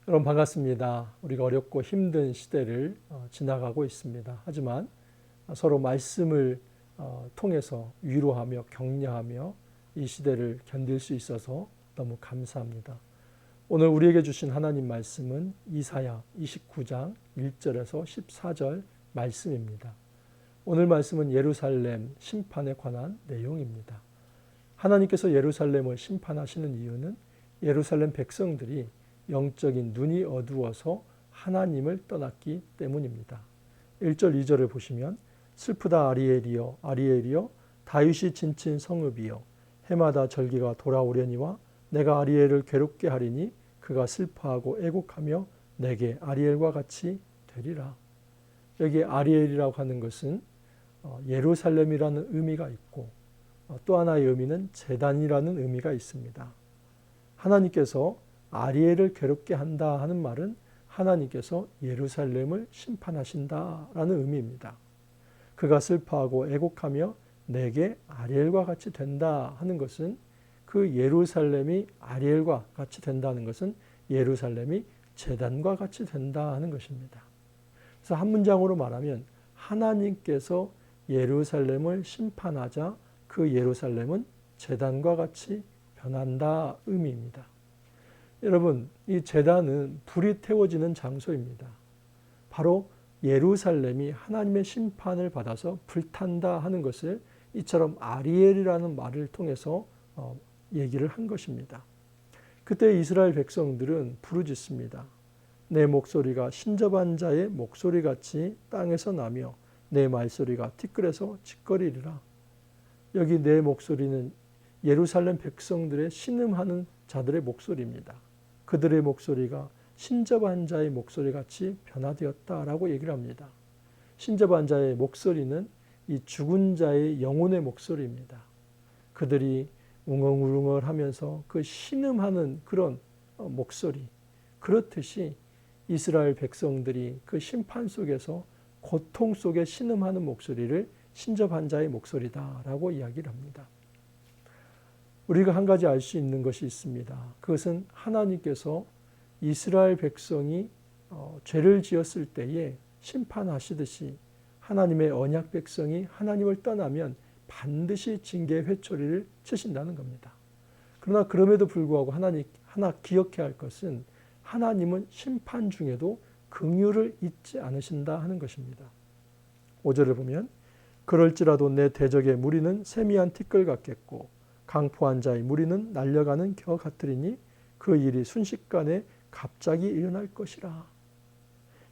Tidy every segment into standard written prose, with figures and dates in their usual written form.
여러분 반갑습니다. 우리가 어렵고 힘든 시대를 지나가고 있습니다. 하지만 서로 말씀을 통해서 위로하며 격려하며 이 시대를 견딜 수 있어서 너무 감사합니다. 오늘 우리에게 주신 하나님 말씀은 이사야 29장 1절에서 14절 말씀입니다. 오늘 말씀은 예루살렘 심판에 관한 내용입니다. 하나님께서 예루살렘을 심판하시는 이유는 예루살렘 백성들이 영적인 눈이 어두워서 하나님을 떠났기 때문입니다. 1절 2절을 보시면 슬프다 아리엘이여 아리엘이여 다윗이 진친 성읍이여 해마다 절기가 돌아오려니와 내가 아리엘을 괴롭게 하리니 그가 슬퍼하고 애곡하며 내게 아리엘과 같이 되리라. 여기 아리엘이라고 하는 것은 예루살렘이라는 의미가 있고 또 하나의 의미는 제단이라는 의미가 있습니다. 하나님께서 아리엘을 괴롭게 한다 하는 말은 하나님께서 예루살렘을 심판하신다라는 의미입니다. 그가 슬퍼하고 애곡하며 내게 아리엘과 같이 된다 하는 것은 그 예루살렘이 아리엘과 같이 된다는 것은 예루살렘이 제단과 같이 된다 하는 것입니다. 그래서 한 문장으로 말하면 하나님께서 예루살렘을 심판하자 그 예루살렘은 제단과 같이 변한다 의미입니다. 여러분, 이 제단은 불이 태워지는 장소입니다. 바로 예루살렘이 하나님의 심판을 받아서 불탄다 하는 것을 이처럼 아리엘이라는 말을 통해서 얘기를 한 것입니다. 그때 이스라엘 백성들은 부르짖습니다. 내 목소리가 신접한 자의 목소리같이 땅에서 나며 내 말소리가 티끌에서 짖거리리라. 여기 내 목소리는 예루살렘 백성들의 신음하는 자들의 목소리입니다. 그들의 목소리가 신접한 자의 목소리같이 변화되었다라고 얘기를 합니다. 신접한 자의 목소리는 이 죽은 자의 영혼의 목소리입니다. 그들이 웅얼웅얼하면서 그 신음하는 그런 목소리, 그렇듯이 이스라엘 백성들이 그 심판 속에서 고통 속에 신음하는 목소리를 신접한 자의 목소리다라고 이야기를 합니다. 우리가 한 가지 알 수 있는 것이 있습니다. 그것은 하나님께서 이스라엘 백성이 죄를 지었을 때에 심판하시듯이 하나님의 언약 백성이 하나님을 떠나면 반드시 징계의 회초리를 치신다는 겁니다. 그러나 그럼에도 불구하고 하나 기억해야 할 것은 하나님은 심판 중에도 긍휼을 잊지 않으신다 하는 것입니다. 5절을 보면 그럴지라도 내 대적의 무리는 세미한 티끌 같겠고 강포한 자의 무리는 날려가는 겨 같으리니 그 일이 순식간에 갑자기 일어날 것이라.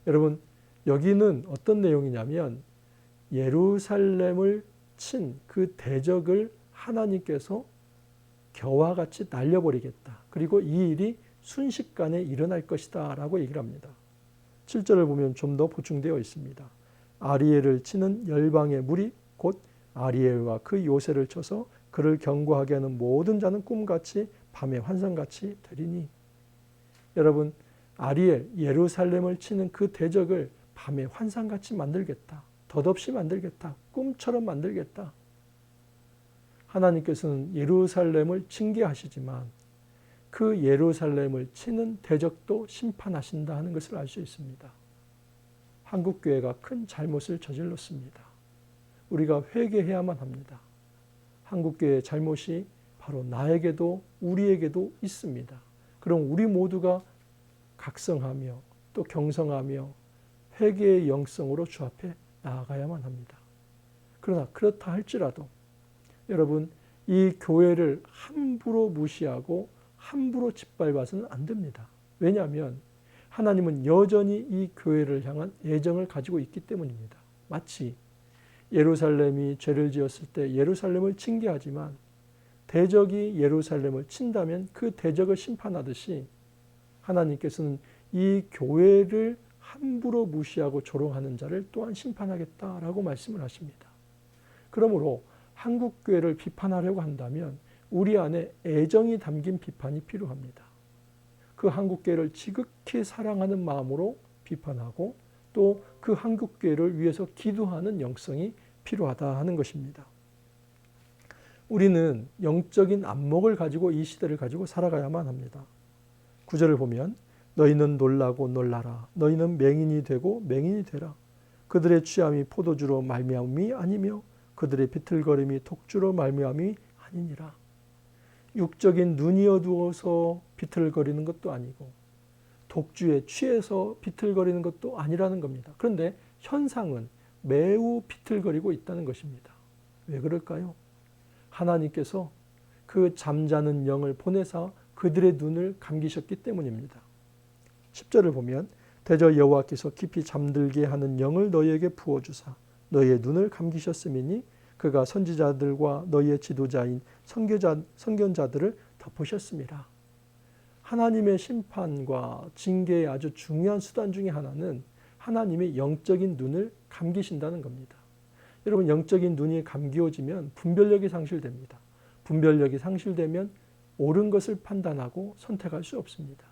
여러분, 여기는 어떤 내용이냐면 예루살렘을 친 그 대적을 하나님께서 겨와 같이 날려버리겠다. 그리고 이 일이 순식간에 일어날 것이다 라고 얘기를 합니다. 7절을 보면 좀 더 보충되어 있습니다. 아리엘을 치는 열방의 무리 곧 아리엘과 그 요새를 쳐서 그를 경고하게 하는 모든 자는 꿈같이 밤의 환상같이 되리니. 여러분, 아리엘, 예루살렘을 치는 그 대적을 밤의 환상같이 만들겠다. 덧없이 만들겠다. 꿈처럼 만들겠다. 하나님께서는 예루살렘을 징계하시지만 그 예루살렘을 치는 대적도 심판하신다 하는 것을 알 수 있습니다. 한국교회가 큰 잘못을 저질렀습니다. 우리가 회개해야만 합니다. 한국교회의 잘못이 바로 나에게도 우리에게도 있습니다. 그럼 우리 모두가 각성하며 또 경성하며 회개의 영성으로 주 앞에 나아가야만 합니다. 그러나 그렇다 할지라도 여러분, 이 교회를 함부로 무시하고 함부로 짓밟아서는 안 됩니다. 왜냐하면 하나님은 여전히 이 교회를 향한 애정을 가지고 있기 때문입니다. 마치 예루살렘이 죄를 지었을 때 예루살렘을 징계하지만 대적이 예루살렘을 친다면 그 대적을 심판하듯이 하나님께서는 이 교회를 함부로 무시하고 조롱하는 자를 또한 심판하겠다라고 말씀을 하십니다. 그러므로 한국교회를 비판하려고 한다면 우리 안에 애정이 담긴 비판이 필요합니다. 그 한국교회를 지극히 사랑하는 마음으로 비판하고 또 그 한국교회를 위해서 기도하는 영성이 필요하다 하는 것입니다. 우리는 영적인 안목을 가지고 이 시대를 가지고 살아가야만 합니다. 9절을 보면 너희는 놀라고 놀라라. 너희는 맹인이 되고 맹인이 되라. 그들의 취함이 포도주로 말미암음이 아니며 그들의 비틀거림이 독주로 말미암음이 아니니라. 육적인 눈이 어두워서 비틀거리는 것도 아니고 독주에 취해서 비틀거리는 것도 아니라는 겁니다. 그런데 현상은 매우 비틀거리고 있다는 것입니다. 왜 그럴까요? 하나님께서 그 잠자는 영을 보내사 그들의 눈을 감기셨기 때문입니다. 10절을 보면 대저 여호와께서 깊이 잠들게 하는 영을 너희에게 부어주사 너희의 눈을 감기셨음이니 그가 선지자들과 너희의 지도자인 선견자들을 덮으셨습니다. 하나님의 심판과 징계의 아주 중요한 수단 중에 하나는 하나님의 영적인 눈을 감기신다는 겁니다. 여러분, 영적인 눈이 감기어지면 분별력이 상실됩니다. 분별력이 상실되면 옳은 것을 판단하고 선택할 수 없습니다.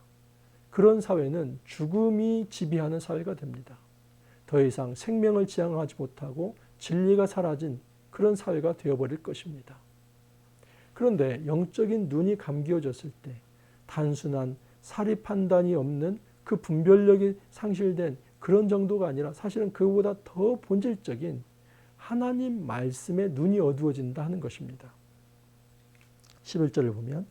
그런 사회는 죽음이 지배하는 사회가 됩니다. 더 이상 생명을 지향하지 못하고 진리가 사라진 그런 사회가 되어버릴 것입니다. 그런데 영적인 눈이 감기어졌을 때 단순한 사리 판단이 없는 그 분별력이 상실된 그런 정도가 아니라 사실은 그보다 더 본질적인 하나님 말씀에 눈이 어두워진다 하는 것입니다. 11절을 보면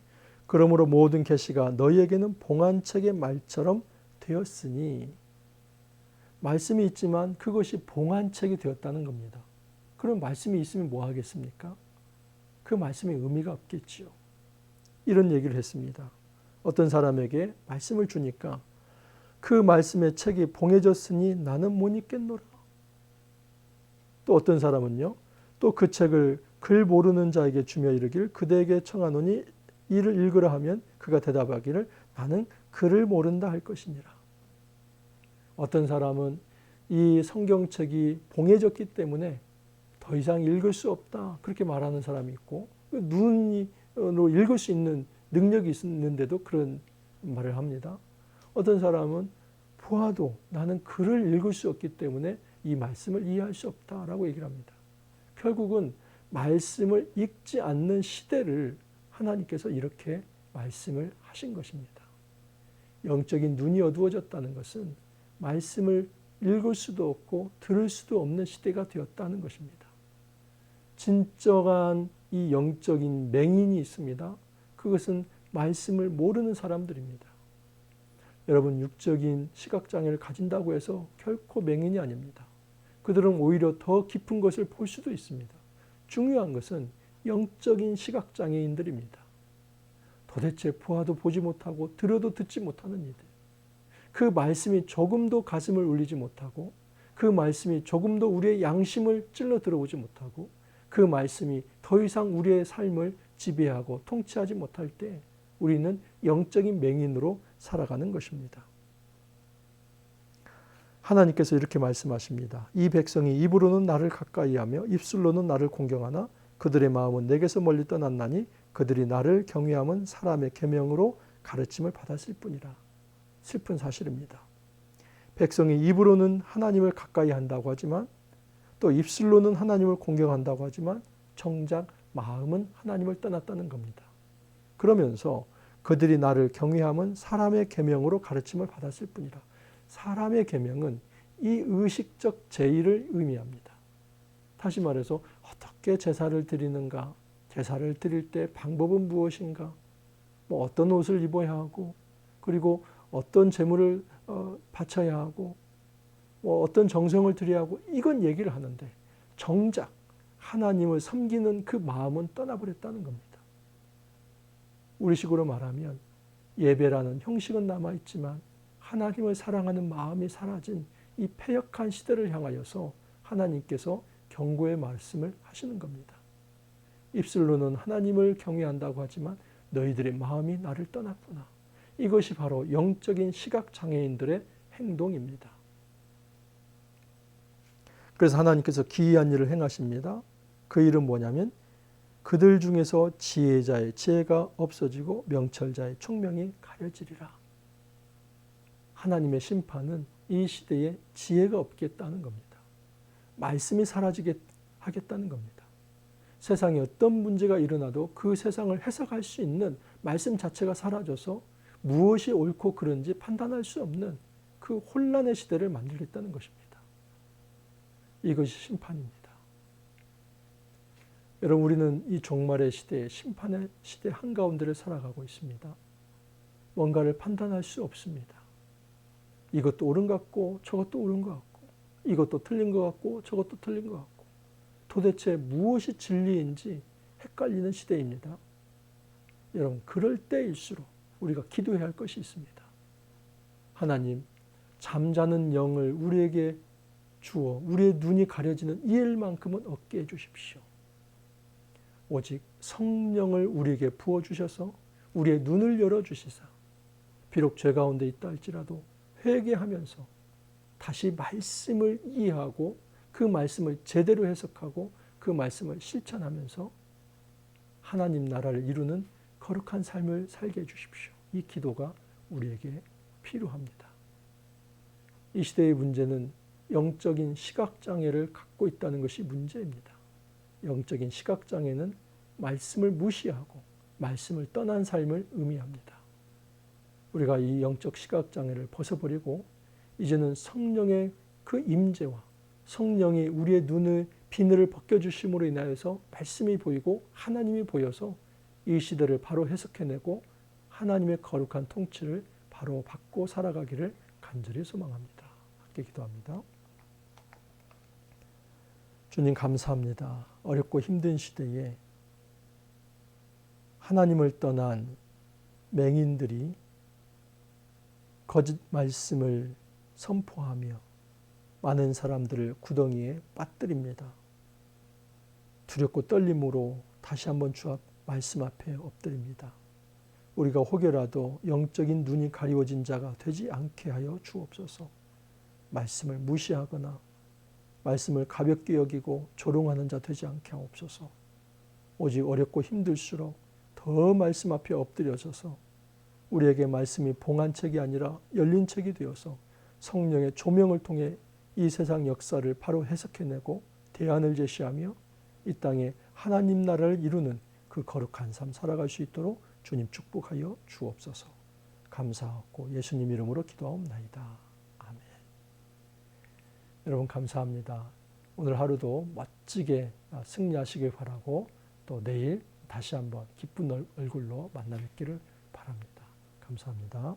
그러므로 모든 계시가 너희에게는 봉안책의 말처럼 되었으니, 말씀이 있지만 그것이 봉안책이 되었다는 겁니다. 그럼 말씀이 있으면 뭐 하겠습니까? 그 말씀의 의미가 없겠지요. 이런 얘기를 했습니다. 어떤 사람에게 말씀을 주니까 그 말씀의 책이 봉해졌으니 나는 못 읽겠노라. 또 어떤 사람은요, 또 그 책을 글 모르는 자에게 주며 이르길 그대에게 청하노니 이를 읽으라 하면 그가 대답하기를 나는 글을 모른다 할 것이니라. 어떤 사람은 이 성경책이 봉해졌기 때문에 더 이상 읽을 수 없다 그렇게 말하는 사람이 있고, 눈으로 읽을 수 있는 능력이 있는데도 그런 말을 합니다. 어떤 사람은 보아도 나는 글을 읽을 수 없기 때문에 이 말씀을 이해할 수 없다라고 얘기를 합니다. 결국은 말씀을 읽지 않는 시대를 하나님께서 이렇게 말씀을 하신 것입니다. 영적인 눈이 어두워졌다는 것은 말씀을 읽을 수도 없고 들을 수도 없는 시대가 되었다는 것입니다. 진정한 이 영적인 맹인이 있습니다. 그것은 말씀을 모르는 사람들입니다. 여러분, 육적인 시각장애를 가진다고 해서 결코 맹인이 아닙니다. 그들은 오히려 더 깊은 것을 볼 수도 있습니다. 중요한 것은 영적인 시각장애인들입니다. 도대체 보아도 보지 못하고 들어도 듣지 못하는 이들. 그 말씀이 조금도 가슴을 울리지 못하고, 그 말씀이 조금도 우리의 양심을 찔러 들어오지 못하고, 그 말씀이 더 이상 우리의 삶을 지배하고 통치하지 못할 때 우리는 영적인 맹인으로 살아가는 것입니다. 하나님께서 이렇게 말씀하십니다. 이 백성이 입으로는 나를 가까이하며 입술로는 나를 공경하나 그들의 마음은 내게서 멀리 떠났나니 그들이 나를 경외함은 사람의 계명으로 가르침을 받았을 뿐이라. 슬픈 사실입니다. 백성이 입으로는 하나님을 가까이 한다고 하지만 또 입술로는 하나님을 공경한다고 하지만 정작 마음은 하나님을 떠났다는 겁니다. 그러면서 그들이 나를 경외함은 사람의 계명으로 가르침을 받았을 뿐이라. 사람의 계명은 이 의식적 제의를 의미합니다. 다시 말해서 어떻게 제사를 드리는가, 제사를 드릴 때 방법은 무엇인가, 뭐 어떤 옷을 입어야 하고, 그리고 어떤 제물을 바쳐야 하고, 뭐 어떤 정성을 드려야 하고, 이건 얘기를 하는데 정작 하나님을 섬기는 그 마음은 떠나버렸다는 겁니다. 우리식으로 말하면 예배라는 형식은 남아있지만 하나님을 사랑하는 마음이 사라진 이 패역한 시대를 향하여서 하나님께서 경고의 말씀을 하시는 겁니다. 입술로는 하나님을 경외한다고 하지만 너희들의 마음이 나를 떠났구나. 이것이 바로 영적인 시각장애인들의 행동입니다. 그래서 하나님께서 기이한 일을 행하십니다. 그 일은 뭐냐면 그들 중에서 지혜자의 지혜가 없어지고 명철자의 총명이 가려지리라. 하나님의 심판은 이 시대에 지혜가 없겠다는 겁니다. 말씀이 사라지게 하겠다는 겁니다. 세상에 어떤 문제가 일어나도 그 세상을 해석할 수 있는 말씀 자체가 사라져서 무엇이 옳고 그른지 판단할 수 없는 그 혼란의 시대를 만들겠다는 것입니다. 이것이 심판입니다. 여러분, 우리는 이 종말의 시대에 심판의 시대 한가운데를 살아가고 있습니다. 뭔가를 판단할 수 없습니다. 이것도 옳은 것 같고 저것도 옳은 것 같고 이것도 틀린 것 같고 저것도 틀린 것 같고 도대체 무엇이 진리인지 헷갈리는 시대입니다. 여러분, 그럴 때일수록 우리가 기도해야 할 것이 있습니다. 하나님, 잠자는 영을 우리에게 주어 우리의 눈이 가려지는 이 일만큼은 얻게 해주십시오. 오직 성령을 우리에게 부어주셔서 우리의 눈을 열어주시사 비록 죄 가운데 있다 할지라도 회개하면서 다시 말씀을 이해하고 그 말씀을 제대로 해석하고 그 말씀을 실천하면서 하나님 나라를 이루는 거룩한 삶을 살게 해주십시오. 이 기도가 우리에게 필요합니다. 이 시대의 문제는 영적인 시각장애를 갖고 있다는 것이 문제입니다. 영적인 시각장애는 말씀을 무시하고 말씀을 떠난 삶을 의미합니다. 우리가 이 영적 시각장애를 벗어버리고 이제는 성령의 그 임재와 성령이 우리의 눈을 비늘을 벗겨주심으로 인하여서 말씀이 보이고 하나님이 보여서 이 시대를 바로 해석해내고 하나님의 거룩한 통치를 바로 받고 살아가기를 간절히 소망합니다. 함께 기도합니다. 주님, 감사합니다. 어렵고 힘든 시대에 하나님을 떠난 맹인들이 거짓 말씀을 선포하며 많은 사람들을 구덩이에 빠뜨립니다. 두렵고 떨림으로 다시 한번 주 앞 말씀 앞에 엎드립니다. 우리가 혹여라도 영적인 눈이 가리워진 자가 되지 않게 하여 주옵소서. 말씀을 무시하거나 말씀을 가볍게 여기고 조롱하는 자 되지 않게 하옵소서. 오직 어렵고 힘들수록 더 말씀 앞에 엎드려져서 우리에게 말씀이 봉한 책이 아니라 열린 책이 되어서 성령의 조명을 통해 이 세상 역사를 바로 해석해내고 대안을 제시하며 이 땅에 하나님 나라를 이루는 그 거룩한 삶 살아갈 수 있도록 주님 축복하여 주옵소서. 감사하고 예수님 이름으로 기도하옵나이다. 아멘. 여러분, 감사합니다. 오늘 하루도 멋지게 승리하시길 바라고 또 내일 다시 한번 기쁜 얼굴로 만나 뵙기를 바랍니다. 감사합니다.